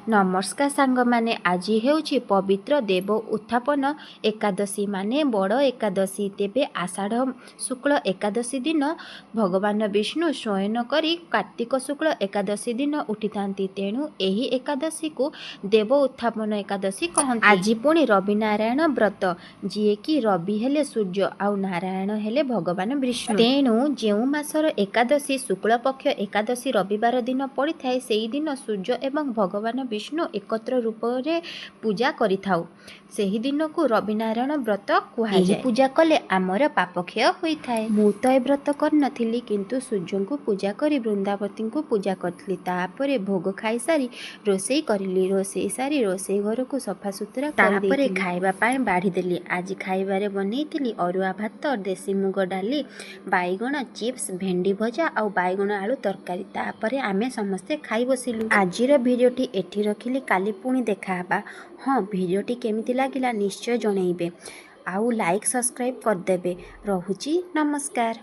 नमस्कार सांग माने आज हेउची पवित्र देव उत्थापन एकादशी माने बड़ एकादशी। तेबे आषाढ़ शुक्ल एकादशी दिन भगवान विष्णु शयन करी कार्तिक शुक्ल एकादशी दिन उठी थांती। तेणु एही एकादशी को देव उत्थापन एकादशी कहते। आज पुणी रवि नारायण व्रत, जी कि रवि हेले सूर्य आउ नारायण हेले भगवान विष्णु। तेणु जेउ मासर एकादशी शुक्ल पक्ष एकादशी रविवार दिन पड़ी थाए, सेही दिन सूर्य एवं भगवान विष्णु एकत्र रूप रे पूजा करिथाउ। सेही दिन को रवि नारायण व्रत कुहा जाय। पूजा कले आमर पाप क्षय होई थाए। मु तो ए व्रत कर नथिली, किंतु सूर्य को पूजा करी वृंदावती को पूजा करथली। तापरे भोग खाई सारी रोसई करली। रोसई सारी रोसई घर को सफा सुतरा कर देली। तापरे खाइबा पाए बाढ़ी देली। आज खाइबारे बनेइथिली अरुआ भात, देसी मुग डाली, बाइगण चिप्स, भेंडी भजा और बाइगण आलू तरकारी। तापरे आमे समस्ते खाई बसिलु। आजिर भिडियोटी एठी रखिली, काली पुणी देखा। हाँ, भिडियोटी केमिति लागिला निश्चय जणैबे। आउ लाइक सब्सक्राइब करदेबे। रहुची नमस्कार।